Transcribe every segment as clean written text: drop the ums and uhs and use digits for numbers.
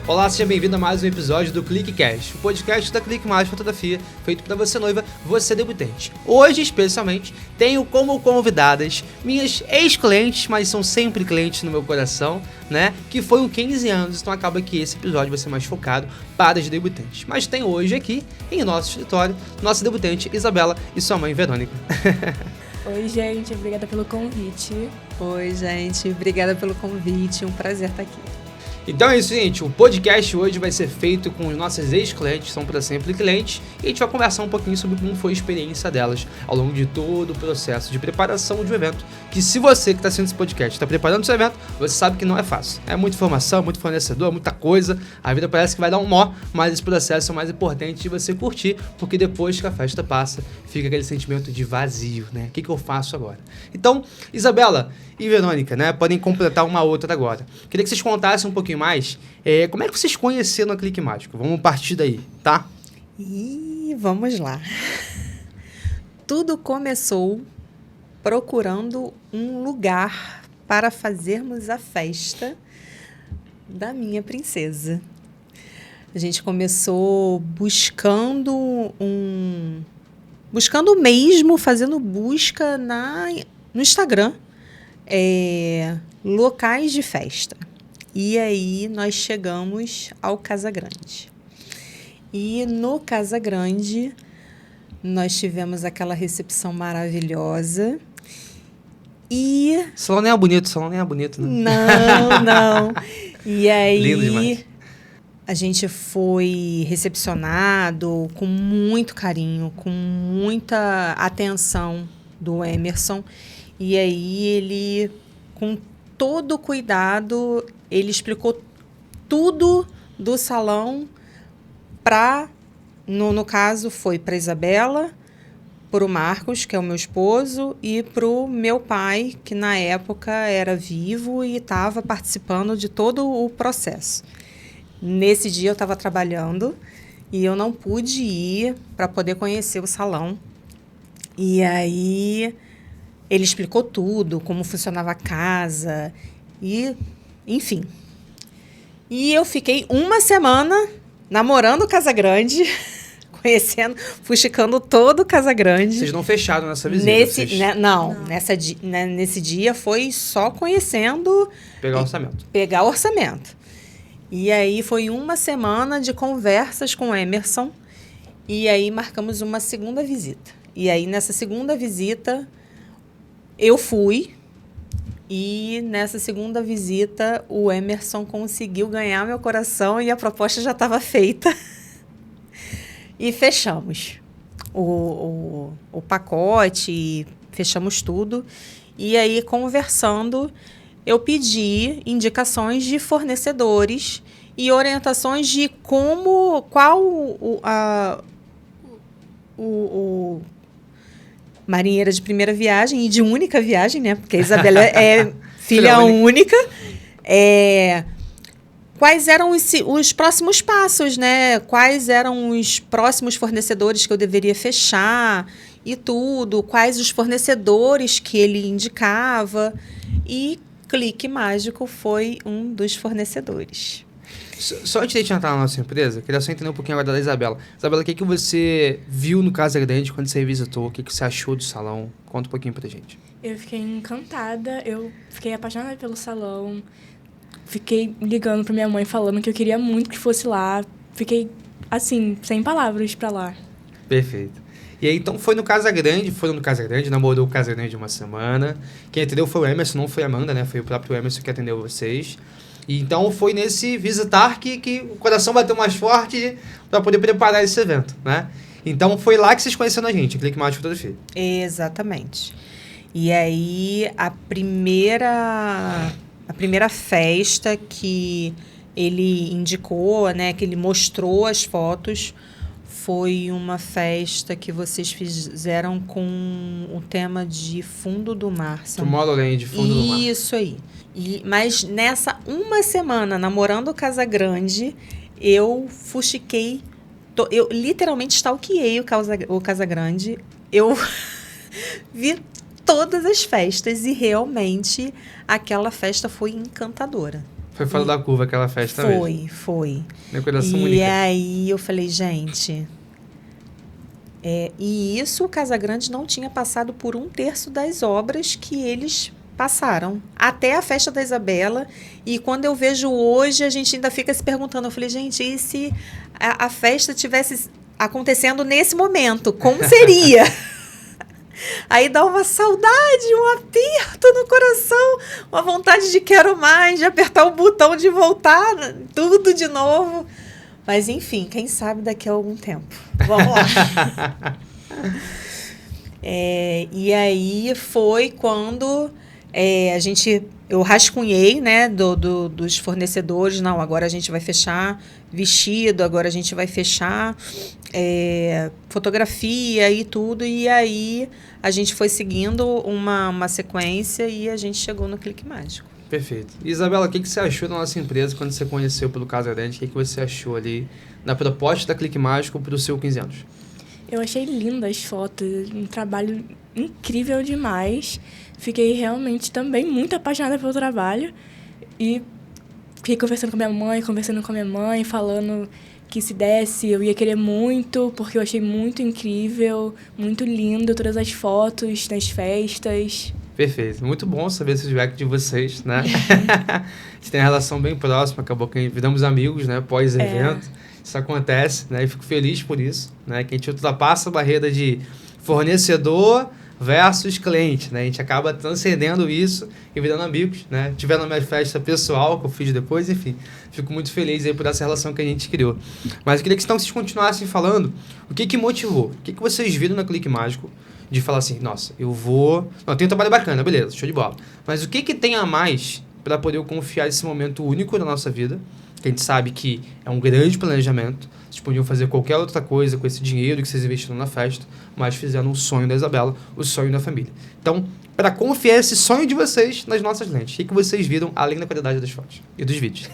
Olá, seja bem-vindo a mais um episódio do CliqueCast, o podcast da Clique Mais Fotografia, feito para você noiva, você debutante. Hoje, especialmente, tenho como convidadas minhas ex-clientes, mas são sempre clientes no meu coração, né? Que foi o 15 anos, então acaba que esse episódio vai ser mais focado para as debutantes. Mas tem hoje aqui, em nosso escritório, nossa debutante Isabela e sua mãe Verônica. Oi, gente, obrigada pelo convite. Oi, gente, obrigada pelo convite, um prazer estar aqui. Então é isso, gente. O podcast hoje vai ser feito com os nossos ex-clientes, são para sempre clientes, e a gente vai conversar um pouquinho sobre como foi a experiência delas ao longo de todo o processo de preparação de um evento, que se você que está assistindo esse podcast está preparando esse evento, você sabe que não é fácil. É muita informação, muito fornecedor, muita coisa, a vida parece que vai dar um nó, mas esse processo é o mais importante de você curtir, porque depois que a festa passa, fica aquele sentimento de vazio, né? O que eu faço agora? Então, Isabela e Verônica, né, podem completar uma outra agora. Queria que vocês contassem um pouquinho mais como é que vocês conheceram a Clique Mágico. Vamos partir daí, tá? E vamos lá. Tudo começou procurando um lugar para fazermos a festa da minha princesa. A gente começou buscando mesmo, fazendo busca no Instagram, locais de festa. E aí nós chegamos ao Casagrande. E no Casagrande nós tivemos aquela recepção maravilhosa. E... Salão nem é bonito, né? Não. E aí... Lindo demais. A gente foi recepcionado com muito carinho, com muita atenção do Emerson. E aí ele, com todo cuidado, ele explicou tudo do salão para, no caso, foi para a Isabela, para o Marcos, que é o meu esposo, e para o meu pai, que na época era vivo e estava participando de todo o processo. Nesse dia eu estava trabalhando e eu não pude ir para poder conhecer o salão. E aí ele explicou tudo, como funcionava a casa, e enfim. E eu fiquei uma semana namorando o Casagrande, conhecendo, fuxicando todo o Casagrande. Vocês não fecharam nessa visita? Não. Nesse dia foi só conhecendo... Pegar o orçamento. E aí foi uma semana de conversas com o Emerson, e aí marcamos uma segunda visita. E aí nessa segunda visita eu fui, e nessa segunda visita o Emerson conseguiu ganhar meu coração e a proposta já estava feita. E fechamos o pacote, fechamos tudo. E aí, conversando, eu pedi indicações de fornecedores e orientações de qual marinheira de primeira viagem e de única viagem, né? Porque a Isabela é filha única. Quais eram os próximos passos, né? Quais eram os próximos fornecedores que eu deveria fechar e tudo. Quais os fornecedores que ele indicava. E Clique Mágico foi um dos fornecedores. Só antes de a gente entrar na nossa empresa, queria só entender um pouquinho agora da Isabela. Isabela, o que você viu no Casagrande quando você visitou? O que você achou do salão? Conta um pouquinho pra gente. Eu fiquei encantada, eu fiquei apaixonada pelo salão. Fiquei ligando pra minha mãe falando que eu queria muito que fosse lá. Fiquei, assim, sem palavras pra lá. Perfeito. E aí, então, foram no Casagrande, namorou o Casagrande uma semana. Quem atendeu foi o Emerson, não foi a Amanda, né? Foi o próprio Emerson que atendeu vocês. E então, foi nesse visitar que o coração bateu mais forte para poder preparar esse evento, né? Então, foi lá que vocês conheceram a gente, Clique Mágico Fotografia. Exatamente. E aí, a primeira festa que ele indicou, né, que ele mostrou as fotos, foi uma festa que vocês fizeram com o tema de Fundo do Mar. Tomorrowland, Fundo do Mar. Isso aí. Mas nessa uma semana, namorando o Casagrande, eu fuxiquei, eu literalmente stalkeei o Casagrande. Eu vi todas as festas e realmente aquela festa foi encantadora. Foi fora da curva aquela festa mesmo. Foi. Meu coração E única. aí eu falei, gente... e isso o Casagrande não tinha passado por 1/3 das obras que eles passaram. Até a festa da Isabela. E quando eu vejo hoje, a gente ainda fica se perguntando. Eu falei, gente, e se a festa tivesse acontecendo nesse momento? Como seria? Aí dá uma saudade, um aperto no coração, uma vontade de quero mais, de apertar o botão, de voltar tudo de novo. Mas, enfim, quem sabe daqui a algum tempo. Vamos lá. E aí foi quando eu rascunhei, né, dos fornecedores. Não, agora a gente vai fechar vestido, agora a gente vai fechar fotografia e tudo. E aí a gente foi seguindo uma sequência e a gente chegou no Clique Mágico. Perfeito. Isabela, o que você achou da nossa empresa quando você conheceu pelo Casagrande? O que você achou ali na proposta da Clique Mágico para o seu 15 anos? Eu achei lindas as fotos, um trabalho incrível demais. Fiquei realmente também muito apaixonada pelo trabalho. E fiquei conversando com minha mãe, falando que se desse eu ia querer muito, porque eu achei muito incrível, muito lindo todas as fotos nas festas. Perfeito. Muito bom saber esse feedback de vocês, né? A gente tem uma relação bem próxima, acabou que viramos amigos, né? Pós-evento. Isso acontece, né? E fico feliz por isso, né? Que a gente ultrapassa a barreira de fornecedor versus cliente, né? A gente acaba transcendendo isso e virando amigos, né? Tiveram a minha festa pessoal, que eu fiz depois, enfim. Fico muito feliz aí por essa relação que a gente criou. Mas eu queria que então vocês continuassem falando o que motivou, o que vocês viram na Clique Mágico de falar assim, nossa, eu vou... Não, tem um trabalho bacana, beleza, show de bola. Mas o que tem a mais para poder eu confiar nesse momento único da nossa vida, que a gente sabe que é um grande planejamento, vocês podiam fazer qualquer outra coisa com esse dinheiro que vocês investiram na festa, mas fizeram o sonho da Isabela, o sonho da família. Então, para confiar esse sonho de vocês nas nossas lentes, o que vocês viram além da qualidade das fotos e dos vídeos?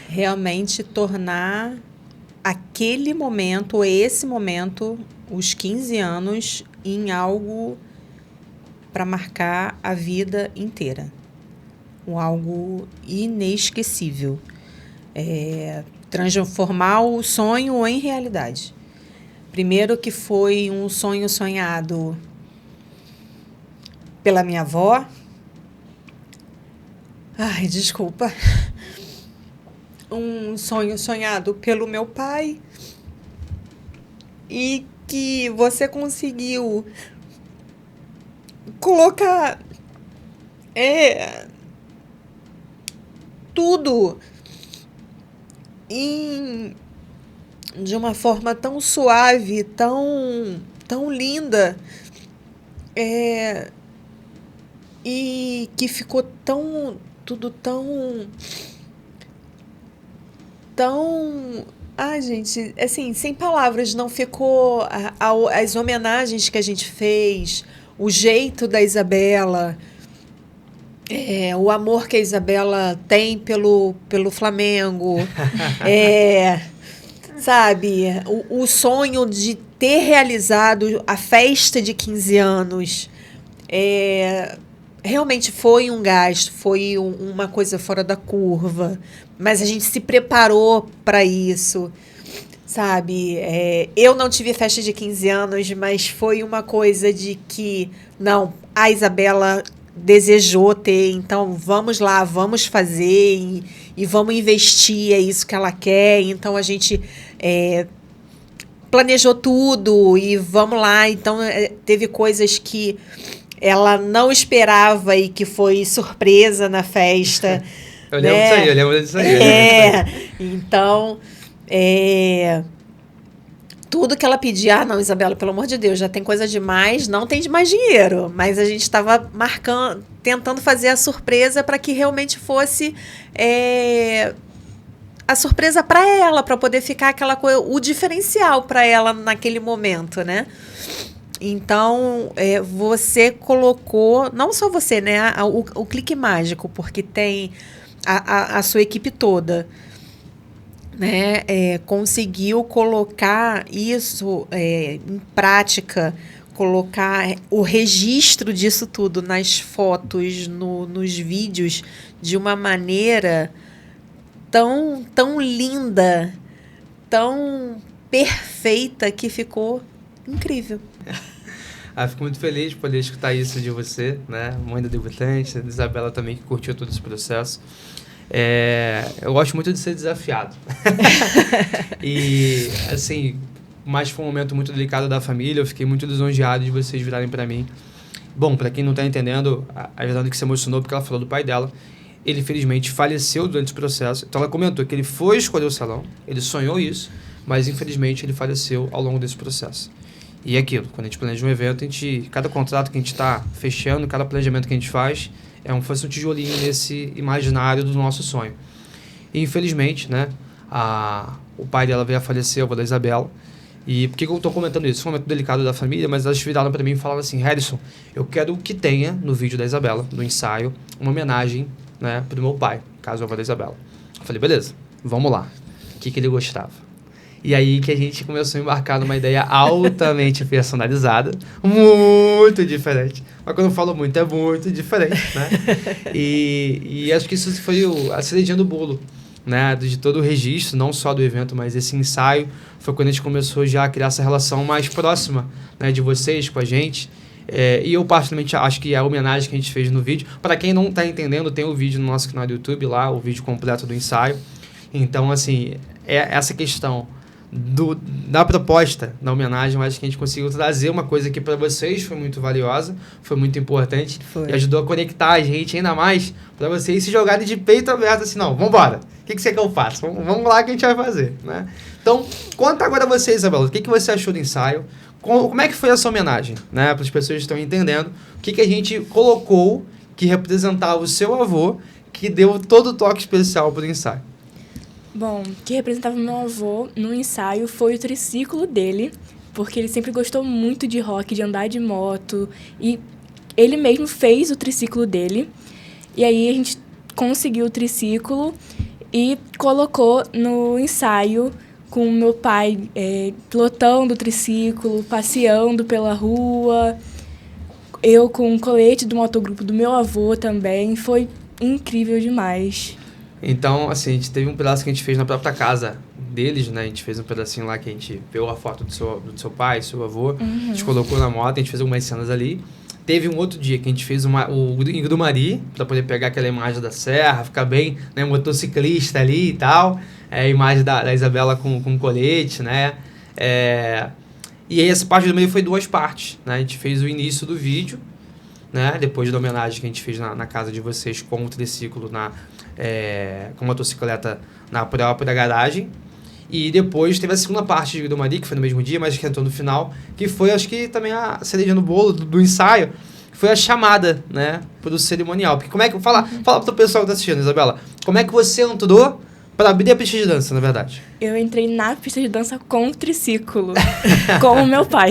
Realmente tornar aquele momento, esse momento, os 15 anos, em algo para marcar a vida inteira. Algo inesquecível. Transformar o sonho em realidade. Primeiro que foi um sonho sonhado pela minha avó. Ai, desculpa. Um sonho sonhado pelo meu pai. E que você conseguiu colocar tudo de uma forma tão suave, tão linda, e que ficou tudo tão... Ai, gente, assim, sem palavras, não ficou... As homenagens que a gente fez, o jeito da Isabela... o amor que a Isabela tem pelo Flamengo, sabe? O sonho de ter realizado a festa de 15 anos. Realmente foi um gasto, foi uma coisa fora da curva, mas a gente se preparou para isso, sabe? Eu não tive festa de 15 anos, mas foi uma coisa de que, não, a Isabela desejou ter, então vamos lá, vamos fazer e vamos investir, é isso que ela quer. Então a gente planejou tudo e vamos lá. Então teve coisas que ela não esperava e que foi surpresa na festa. Eu lembro disso aí. Então, tudo que ela pedia, não, Isabela, pelo amor de Deus, já tem coisa demais, não tem mais dinheiro. Mas a gente estava tentando fazer a surpresa para que realmente fosse a surpresa para ela, para poder ficar aquela coisa, o diferencial para ela naquele momento, né? Então, você colocou, não só você, né, o Clique Mágico, porque tem a sua equipe toda, né, conseguiu colocar isso em prática colocar o registro disso tudo nas fotos, nos vídeos, de uma maneira tão linda, tão perfeita, que ficou incrível. Fico muito feliz de poder escutar isso de você, né? Mãe da debutante, da Isabela também, que curtiu todo esse processo. Eu gosto muito de ser desafiado. E, assim, mas foi um momento muito delicado da família, eu fiquei muito lisonjeado de vocês virarem para mim. Bom, para quem não tá entendendo, a verdade que se emocionou porque ela falou do pai dela. Ele, infelizmente, faleceu durante o processo. Então, ela comentou que ele foi escolher o salão, ele sonhou isso, mas, infelizmente, ele faleceu ao longo desse processo. E é aquilo, quando a gente planeja um evento, cada contrato que a gente está fechando, cada planejamento que a gente faz, fosse um tijolinho nesse imaginário do nosso sonho. E, infelizmente, né, o pai dela veio a falecer, o avô da Isabela. E por que eu estou comentando isso? Foi um momento delicado da família, mas elas viraram para mim e falaram assim: Harrison, eu quero que tenha no vídeo da Isabela, no ensaio, uma homenagem, né, pro meu pai, caso o avô da Isabela. Eu falei, beleza, vamos lá. O que ele gostava? E aí que a gente começou a embarcar numa ideia altamente personalizada, muito diferente. Mas quando eu falo muito, é muito diferente, né? E acho que isso foi a cerejinha do bolo, né? De todo o registro, não só do evento, mas esse ensaio. Foi quando a gente começou já a criar essa relação mais próxima, né, de vocês com a gente. E eu, particularmente, acho que a homenagem que a gente fez no vídeo... Para quem não está entendendo, tem o vídeo no nosso canal do YouTube lá, o vídeo completo do ensaio. Então, assim, essa questão da proposta, da homenagem, eu acho que a gente conseguiu trazer uma coisa que para vocês foi muito valiosa, foi muito importante. E ajudou a conectar a gente ainda mais para vocês se jogarem de peito aberto assim, não, vambora, o que você quer que eu faça? Vamos lá que a gente vai fazer, né? Então, conta agora você, Isabela, o que você achou do ensaio, como é que foi essa homenagem, né? Para as pessoas que estão entendendo, o que a gente colocou que representava o seu avô, que deu todo o toque especial para o ensaio. Bom, o que representava meu avô no ensaio foi o triciclo dele, porque ele sempre gostou muito de rock, de andar de moto, e ele mesmo fez o triciclo dele. E aí a gente conseguiu o triciclo e colocou no ensaio com o meu pai pilotando o triciclo, passeando pela rua, eu com o colete do motogrupo do meu avô também. Foi incrível demais. Então, assim, a gente teve um pedaço que a gente fez na própria casa deles, né? A gente fez um pedacinho lá que a gente viu a foto do seu pai, do seu avô. A gente colocou na moto, a gente fez algumas cenas ali. Teve um outro dia que a gente fez o Grumari, para poder pegar aquela imagem da serra, ficar bem, né, motociclista ali e tal. A imagem da Isabela com colete, né? E aí essa parte do meio foi 2 partes, né? A gente fez o início do vídeo, né? Depois da homenagem que a gente fez na casa de vocês com o triciclo com a motocicleta na própria garagem. E depois teve a segunda parte do Mari, que foi no mesmo dia, mas que entrou no final, que foi, acho que também a cereja no bolo do ensaio, foi a chamada, né, pro cerimonial. Porque como é que... Fala pro pessoal que tá assistindo, Isabela, como é que você entrou para abrir a pista de dança, na verdade? Eu entrei na pista de dança com o triciclo, com o meu pai.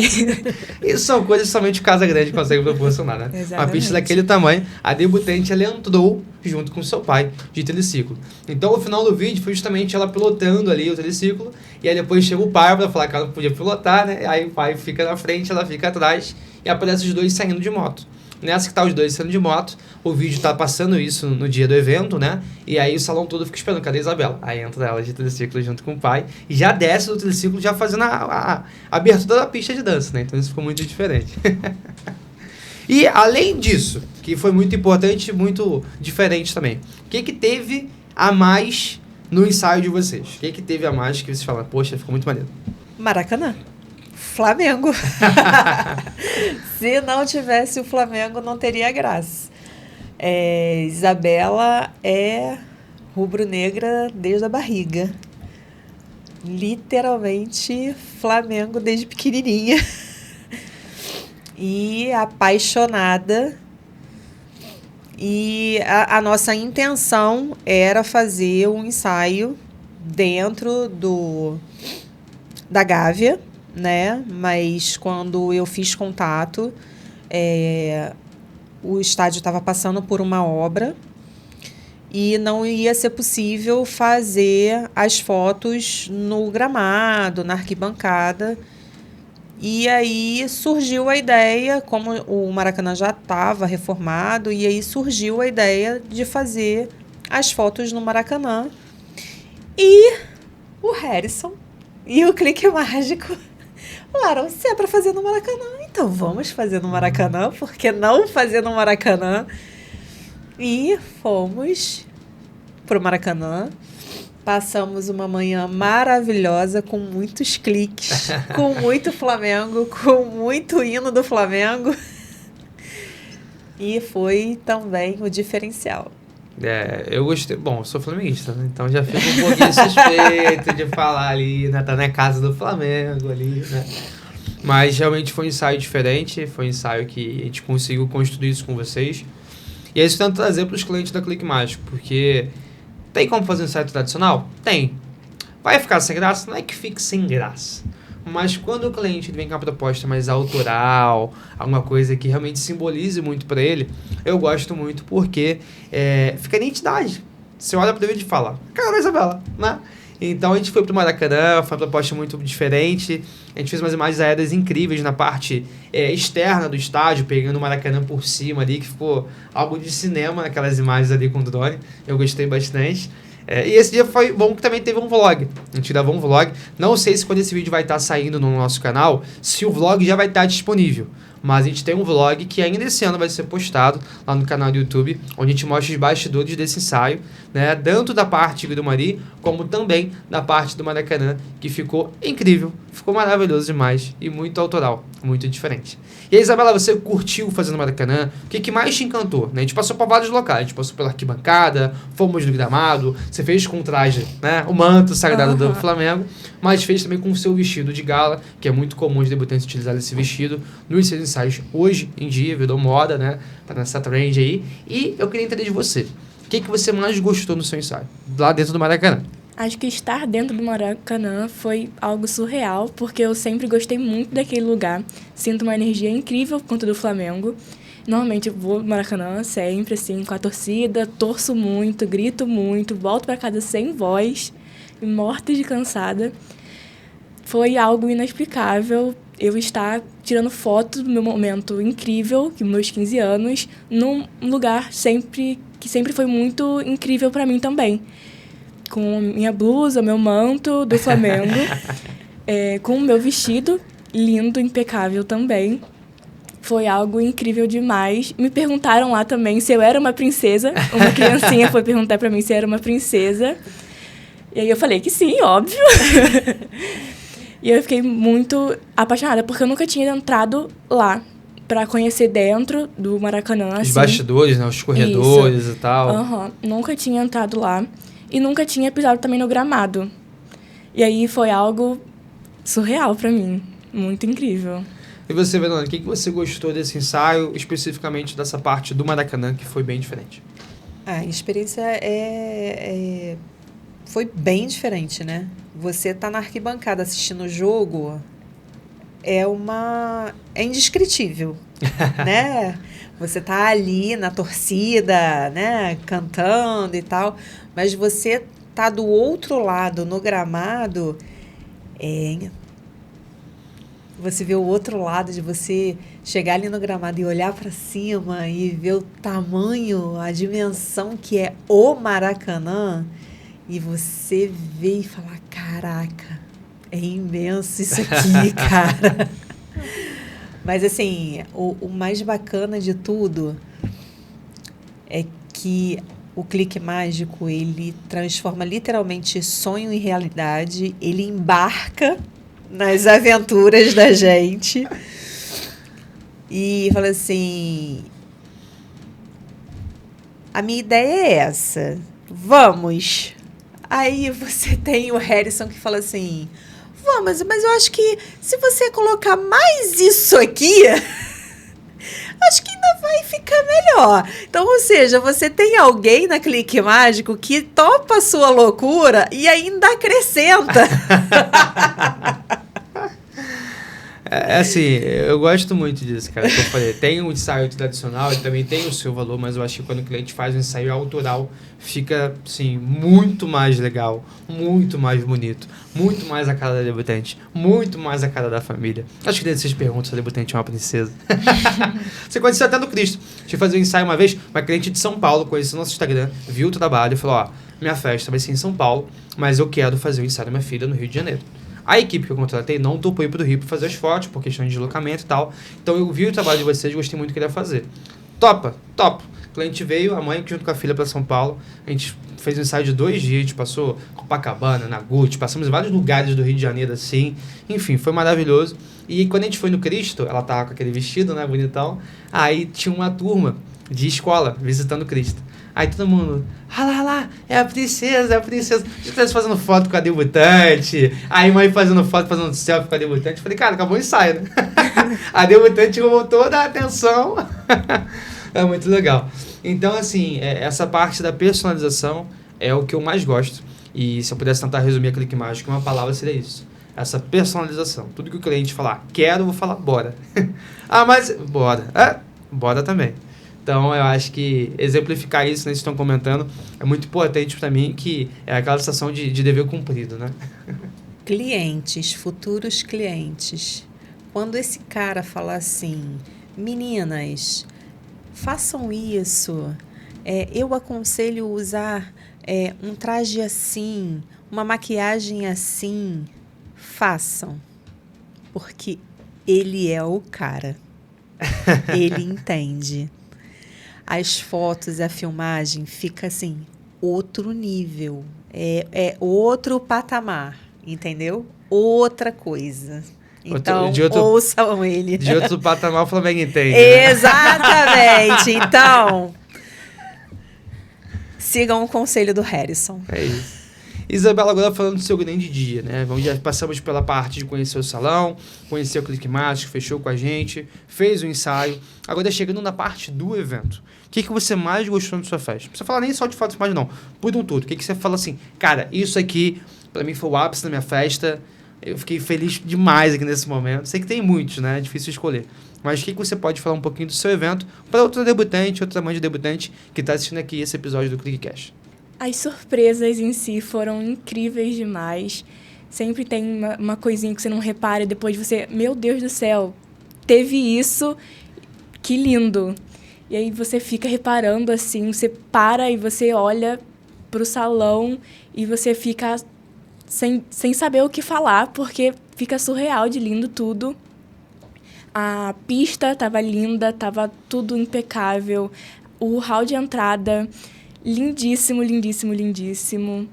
Isso são coisas que somente Casa Grande consegue proporcionar, né? Exatamente. Uma pista daquele tamanho, a debutante, ela entrou junto com seu pai de triciclo. Então, o final do vídeo foi justamente ela pilotando ali o triciclo, e aí depois chega o pai para falar que ela não podia pilotar, né? Aí o pai fica na frente, ela fica atrás, e aparece os dois saindo de moto. Nessa que tá os dois saindo de moto, o vídeo tá passando isso no dia do evento, né? E aí o salão todo fica esperando, cadê a Isabela? Aí entra ela de triciclo junto com o pai, e já desce do triciclo já fazendo a abertura da pista de dança, né? Então isso ficou muito diferente. E além disso, que foi muito importante, muito diferente também, o que teve a mais no ensaio de vocês? O que teve a mais que vocês falaram, poxa, ficou muito maneiro? Maracanã. Flamengo. Se não tivesse o Flamengo, não teria graça. Isabela é rubro-negra desde a barriga. Literalmente Flamengo desde pequenininha. E apaixonada. E a nossa intenção era fazer um ensaio dentro da Gávea, né? Mas quando eu fiz contato, o estádio estava passando por uma obra e não ia ser possível fazer as fotos no gramado, na arquibancada. E aí surgiu a ideia, como o Maracanã já estava reformado, e aí surgiu a ideia de fazer as fotos no Maracanã. E o Harrison e o Clique Mágico falaram, se é para fazer no Maracanã, então vamos fazer no Maracanã, por que não fazer no Maracanã? E fomos pro Maracanã. Passamos uma manhã maravilhosa, com muitos cliques, com muito Flamengo, com muito hino do Flamengo. E foi também o diferencial. Eu gostei. Bom, eu sou flamenguista, né? Então já fico um pouquinho suspeito de falar ali, né? Tá na casa do Flamengo ali, né? Mas realmente foi um ensaio diferente, foi um ensaio que a gente conseguiu construir isso com vocês. E é isso que eu tento trazer para os clientes da Clique Mágico, porque tem como fazer um ensaio tradicional? Tem. Vai ficar sem graça? Não é que fique sem graça. Mas quando o cliente vem com uma proposta mais autoral, alguma coisa que realmente simbolize muito para ele, eu gosto muito porque fica nitidade. Você olha para o vídeo e fala, cara, Isabela, né? Então a gente foi pro Maracanã, foi uma proposta muito diferente. A gente fez umas imagens aéreas incríveis na parte externa do estádio, pegando o Maracanã por cima ali, que ficou algo de cinema naquelas imagens ali com o drone. Eu gostei bastante. E esse dia foi bom que também teve um vlog. A gente gravou um vlog. Não sei se quando esse vídeo vai estar saindo no nosso canal, se o vlog já vai estar disponível. Mas a gente tem um vlog que ainda esse ano vai ser postado lá no canal do YouTube, onde a gente mostra os bastidores desse ensaio, né? Tanto da parte do Mari, como também da parte do Maracanã, que ficou incrível, ficou maravilhoso demais e muito autoral, muito diferente. E aí, Isabela, você curtiu fazendo Maracanã? O que mais te encantou? Né? A gente passou por vários locais, a gente passou pela arquibancada, fomos no gramado, você fez com o traje, né? O manto sagrado do Flamengo, mas fez também com o seu vestido de gala, que é muito comum os debutantes utilizarem esse vestido nos seus ensaios hoje em dia, virou moda, né? Tá nessa trend aí. E eu queria entender de você. O que você mais gostou no seu ensaio, lá dentro do Maracanã? Acho que estar dentro do Maracanã foi algo surreal, porque eu sempre gostei muito daquele lugar. Sinto uma energia incrível por conta do Flamengo. Normalmente eu vou no Maracanã sempre, assim, com a torcida, torço muito, grito muito, volto para casa sem voz, morta de cansada. Foi algo inexplicável eu estar tirando foto do meu momento incrível, que meus 15 anos, num lugar que sempre foi muito incrível para mim também. Com minha blusa, meu manto do Flamengo, com o meu vestido, lindo, impecável também. Foi algo incrível demais. Me perguntaram lá também se eu era uma princesa. Uma criancinha foi perguntar pra mim se eu era uma princesa. E aí eu falei que sim, óbvio. E eu fiquei muito apaixonada, porque eu nunca tinha entrado lá pra conhecer dentro do Maracanã. Os assim. Bastidores, né? Os corredores e tal. Nunca tinha entrado lá. E nunca tinha pisado também no gramado. E aí foi algo surreal pra mim. Muito incrível. E você, Verônica, o que você gostou desse ensaio, especificamente dessa parte do Maracanã, que foi bem diferente? A experiência foi bem diferente, né? Você tá na arquibancada assistindo o jogo, é indescritível, né? Você tá ali na torcida, né, cantando e tal, mas você tá do outro lado, no gramado, você vê o outro lado de você chegar ali no gramado e olhar para cima e ver o tamanho, a dimensão que é o Maracanã, e você vê e falar, caraca, é imenso isso aqui, cara. Mas, assim, o mais bacana de tudo é que o Clique Mágico, ele transforma literalmente sonho em realidade, ele embarca nas aventuras da gente e fala assim, a minha ideia é essa, vamos. Aí você tem o Harrison que fala assim, vamos, mas eu acho que se você colocar mais isso aqui, acho que ainda vai ficar melhor. Então, ou seja, você tem alguém na Clique Mágico que topa a sua loucura e ainda acrescenta. Assim, eu gosto muito disso, cara, que eu falei. Tem um ensaio tradicional e também tem o seu valor, mas eu acho que quando o cliente faz um ensaio autoral, fica, assim, muito mais legal, muito mais bonito, muito mais a cara da debutante, muito mais a cara da família. Acho que deve ser perguntas se a debutante é uma princesa. Você aconteceu até no Cristo. Deixa eu fazer um ensaio uma vez, uma cliente de São Paulo conheceu o nosso Instagram, viu o trabalho e falou, ó, minha festa vai ser em São Paulo, mas eu quero fazer o ensaio da minha filha no Rio de Janeiro. A equipe que eu contratei não topou ir pro Rio para fazer as fotos, por questão de deslocamento e tal. Então eu vi o trabalho de vocês e gostei muito do que ele ia fazer. Topa. O cliente veio, a mãe junto com a filha para São Paulo. A gente fez um ensaio de 2 dias, a gente passou Copacabana, na Gucci, passamos em vários lugares do Rio de Janeiro, assim. Enfim, foi maravilhoso. E quando a gente foi no Cristo, ela tava com aquele vestido, né, bonitão. Aí tinha uma turma de escola visitando o Cristo. Aí todo mundo, lá, é a princesa. A gente estivesse fazendo foto com a debutante, aí mãe fazendo foto, fazendo selfie com a debutante. Falei, cara, acabou o ensaio, né? A debutante roubou toda a atenção. É muito legal. Então, assim, essa parte da personalização é o que eu mais gosto. E se eu pudesse tentar resumir a Clique Mágico em uma palavra, seria isso. Essa personalização. Tudo que o cliente falar, quero, eu vou falar, bora. Mas, bora. Bora também. Então, eu acho que exemplificar isso, né, que estão comentando, é muito importante para mim, que é aquela sensação de dever cumprido, né? Clientes, futuros clientes. Quando esse cara falar assim, meninas, façam isso, eu aconselho usar um traje assim, uma maquiagem assim, façam. Porque ele é o cara. Ele entende. As fotos, a filmagem fica assim, outro nível, outro patamar, entendeu? Outra coisa. Então, ouçam ele. De outro patamar o Flamengo entende, né? Exatamente. Então, sigam o conselho do Harrison. É isso. Isabela, agora falando do seu grande dia, né? Já passamos pela parte de conhecer o salão, conhecer o Clique Mágico, fechou com a gente, fez o ensaio. Agora chegando na parte do evento. O que você mais gostou da sua festa? Não precisa falar nem só de fotos mais não. Por um todo. O que você fala assim, cara, isso aqui pra mim foi o ápice da minha festa. Eu fiquei feliz demais aqui nesse momento. Sei que tem muitos, né? É difícil escolher. Mas o que você pode falar um pouquinho do seu evento para outra debutante, outra mãe de debutante que está assistindo aqui esse episódio do CliqueCast? As surpresas em si foram incríveis demais. Sempre tem uma coisinha que você não repara e depois você... Meu Deus do céu, teve isso, que lindo. E aí você fica reparando assim, você para e você olha pro salão e você fica sem saber o que falar, porque fica surreal de lindo tudo. A pista tava linda, tava tudo impecável. O hall de entrada... lindíssimo, lindíssimo, lindíssimo.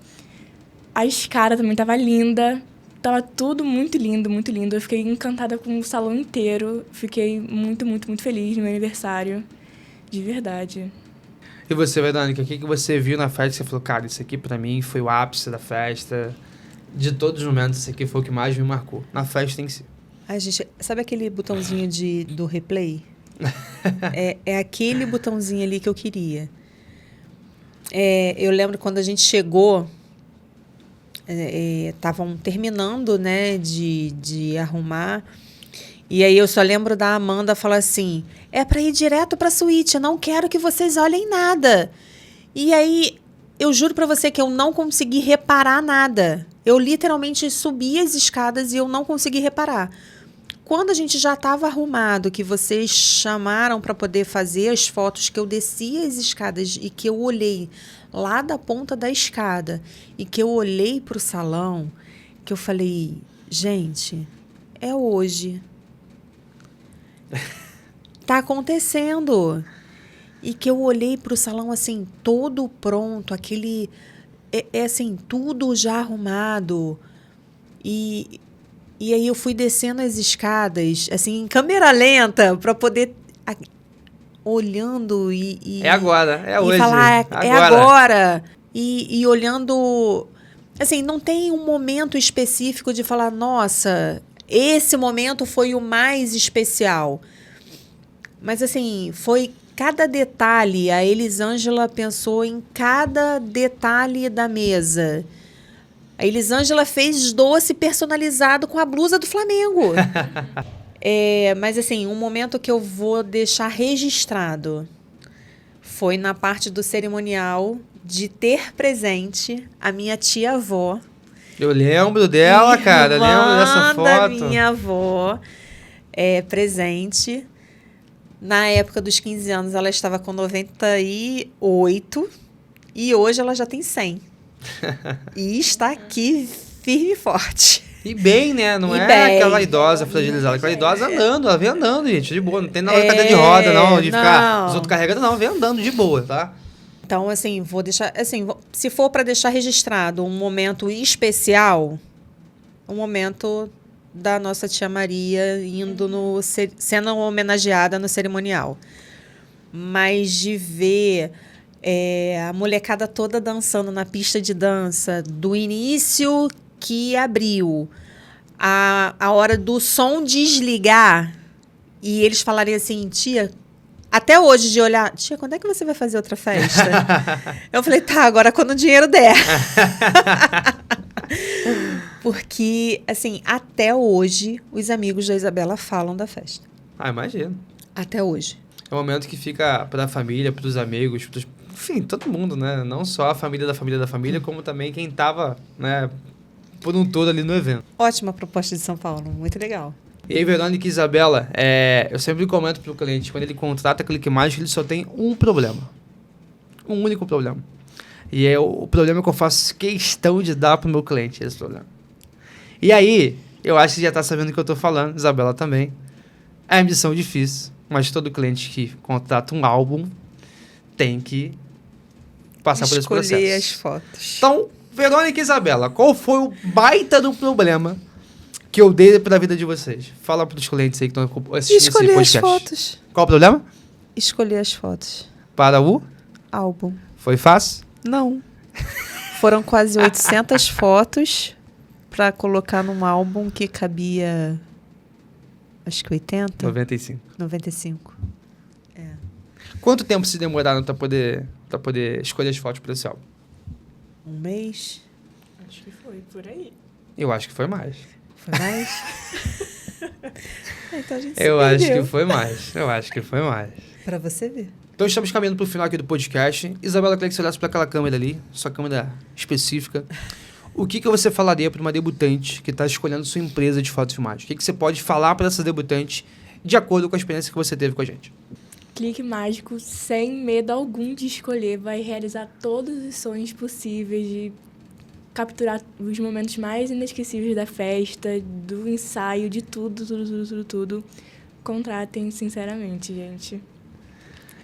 A escada também tava linda. Tava tudo muito lindo, muito lindo. Eu fiquei encantada com o salão inteiro. Fiquei muito, muito, muito feliz no meu aniversário. De verdade. E você, Verônica, o que você viu na festa e você falou, cara, isso aqui pra mim foi o ápice da festa. De todos os momentos, isso aqui foi o que mais me marcou. Na festa em si. Ai, gente, sabe aquele botãozinho do replay? É aquele botãozinho ali que eu queria. Eu lembro quando a gente chegou, estavam terminando, né, de arrumar, e aí eu só lembro da Amanda falar assim, é para ir direto para a suíte, eu não quero que vocês olhem nada. E aí, eu juro para você que eu não consegui reparar nada. Eu literalmente subi as escadas e eu não consegui reparar. Quando a gente já estava arrumado, que vocês chamaram para poder fazer as fotos, que eu desci as escadas e que eu olhei lá da ponta da escada e que eu olhei para o salão, que eu falei, gente, é hoje. Tá acontecendo. E que eu olhei para o salão assim, todo pronto, aquele... assim, tudo já arrumado. E aí eu fui descendo as escadas, assim, em câmera lenta, para poder... olhando e... É agora, é hoje. E falar, é agora. E olhando... Assim, não tem um momento específico de falar, nossa, esse momento foi o mais especial. Mas, assim, foi cada detalhe. A Elisângela pensou em cada detalhe da mesa. A Elisângela fez doce personalizado com a blusa do Flamengo. Mas assim, um momento que eu vou deixar registrado foi na parte do cerimonial de ter presente a minha tia-avó. Eu lembro dela, cara. Eu lembro dessa foto. Da minha avó presente. Na época dos 15 anos, ela estava com 98 e hoje ela já tem 100. E está aqui firme e forte. E bem, né? Não é aquela idosa fragilizada. Aquela idosa andando. Ela vem andando, gente, de boa. Não tem nada de cadeira de roda, não. De ficar os outros carregando, não. Vem andando de boa, tá? Então, assim, vou deixar... Assim, se for para deixar registrado um momento especial, um momento da nossa tia Maria sendo homenageada no cerimonial. Mas de ver a molecada toda dançando na pista de dança, do início que abriu, a hora do som desligar, e eles falarem assim, tia... Até hoje, de olhar, tia, quando é que você vai fazer outra festa? Eu falei, tá, agora quando o dinheiro der. Porque, assim, até hoje, os amigos da Isabela falam da festa. Ah, imagino. Até hoje. É um momento que fica pra família, pros amigos, enfim, todo mundo, né? Não só a família, como também quem tava, né, por um todo ali no evento. Ótima proposta de São Paulo, muito legal. E aí, Verônica e Isabela, eu sempre comento pro cliente, quando ele contrata a Clique Mágico, ele só tem um problema. Um único problema. E é o problema que eu faço questão de dar pro meu cliente, esse problema. E aí, eu acho que já tá sabendo o que eu tô falando, Isabela também. É uma missão difícil, mas todo cliente que contrata um álbum tem que passar por esse processo. Escolher as fotos. Então, Verônica e Isabela, qual foi o baita do problema que eu dei pra vida de vocês? Fala pros clientes aí que estão assistindo esse podcast. Escolher as fotos. Qual o problema? Escolher as fotos. Para o álbum. Foi fácil? Não. Foram quase 800 fotos para colocar num álbum que cabia, acho que 80? 95. Quanto tempo se demoraram para poder escolher as fotos para esse álbum? Um mês? Acho que foi por aí. Eu acho que foi mais. Foi mais? Então a gente Eu acho que foi mais. Para você ver. Então estamos caminhando para o final aqui do podcast. Isabela, queria que você olhasse para aquela câmera ali, sua câmera específica. O que você falaria para uma debutante que está escolhendo sua empresa de fotofilmagem? O que você pode falar para essa debutante de acordo com a experiência que você teve com a gente? Clique Mágico, sem medo algum de escolher, vai realizar todos os sonhos possíveis de capturar os momentos mais inesquecíveis da festa, do ensaio, de tudo. Contratem, sinceramente, gente.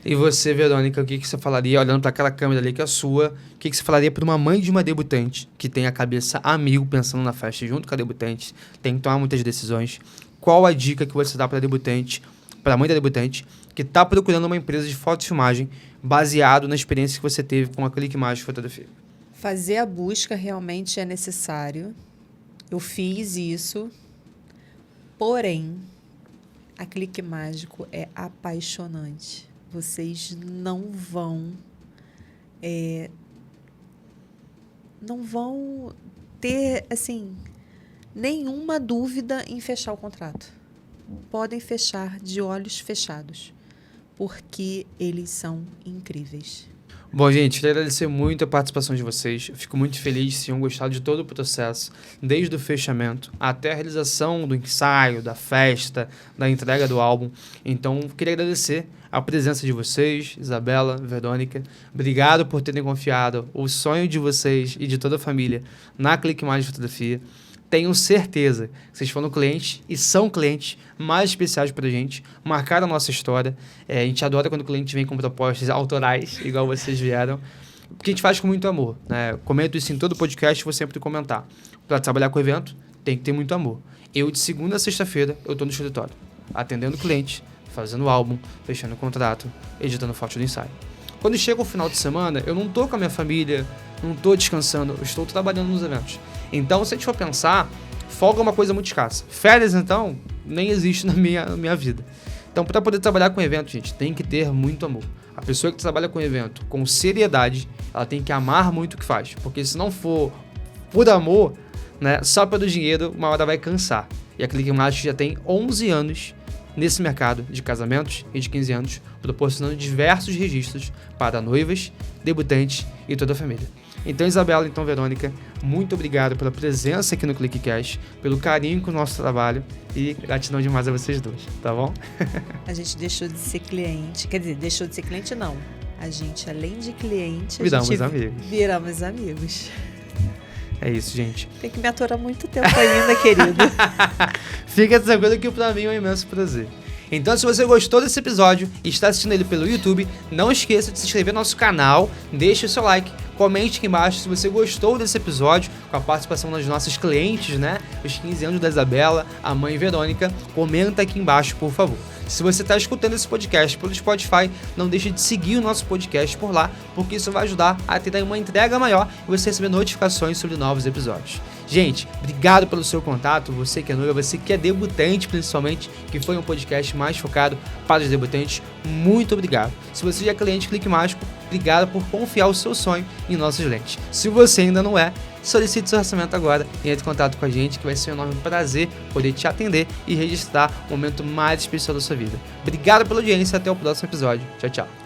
E você, Verônica, o que você falaria, olhando para aquela câmera ali que é a sua, o que você falaria para uma mãe de uma debutante que tem a cabeça a mil pensando na festa junto com a debutante, tem que tomar muitas decisões? Qual a dica que você dá para a debutante, para a mãe da debutante, que está procurando uma empresa de fotofilmagem baseado na experiência que você teve com a Clique Mágico Fotografia? Fazer a busca realmente é necessário. Eu fiz isso. Porém, a Clique Mágico é apaixonante. Vocês não vão ter, assim, nenhuma dúvida em fechar o contrato. Podem fechar de olhos fechados, porque eles são incríveis. Bom, gente, queria agradecer muito a participação de vocês. Eu fico muito feliz se tenham gostado de todo o processo, desde o fechamento até a realização do ensaio, da festa, da entrega do álbum. Então, queria agradecer a presença de vocês, Isabela, Verônica. Obrigado por terem confiado o sonho de vocês e de toda a família na Clique Mágico Fotografia. Tenho certeza que vocês foram clientes e são clientes mais especiais para a gente, marcaram a nossa história. A gente adora quando o cliente vem com propostas autorais, igual vocês vieram, porque a gente faz com muito amor, né? Comento isso em todo podcast, vou sempre comentar. Para trabalhar com evento, tem que ter muito amor. Eu, de segunda a sexta-feira, eu estou no escritório, atendendo o cliente, fazendo álbum, fechando o contrato, editando foto do ensaio. Quando chega o final de semana, eu não estou com a minha família, não estou descansando, eu estou trabalhando nos eventos. Então, se a gente for pensar, folga é uma coisa muito escassa. Férias, então, nem existe na minha vida. Então, para poder trabalhar com evento, gente, tem que ter muito amor. A pessoa que trabalha com evento com seriedade, ela tem que amar muito o que faz. Porque se não for por amor, né, só pelo dinheiro, uma hora vai cansar. E a Clique Mágico já tem 11 anos nesse mercado de casamentos e de 15 anos, proporcionando diversos registros para noivas, debutantes e toda a família. Então, Isabela, então, Verônica, muito obrigado pela presença aqui no CliqueCast, pelo carinho com o nosso trabalho e gratidão demais a vocês dois, tá bom? A gente deixou de ser cliente, quer dizer, deixou de ser cliente não. A gente, além de cliente, viramos amigos. É isso, gente. Tem que me aturar muito tempo ainda, querido. Fica tranquilo que pra mim é um imenso prazer. Então, se você gostou desse episódio e está assistindo ele pelo YouTube, não esqueça de se inscrever no nosso canal, deixe o seu like, comente aqui embaixo se você gostou desse episódio, com a participação das nossas clientes, né? Os 15 anos da Isabela, a mãe Verônica. Comenta aqui embaixo, por favor. Se você está escutando esse podcast pelo Spotify, não deixe de seguir o nosso podcast por lá, porque isso vai ajudar a ter uma entrega maior e você receber notificações sobre novos episódios. Gente, obrigado pelo seu contato, você que é noiva, você que é debutante principalmente, que foi um podcast mais focado para os debutantes, muito obrigado. Se você já é cliente Clique Mágico, obrigado por confiar o seu sonho em nossas lentes. Se você ainda não é, solicite seu orçamento agora e entre em contato com a gente, que vai ser um enorme prazer poder te atender e registrar o momento mais especial da sua vida. Obrigado pela audiência, até o próximo episódio. Tchau, tchau.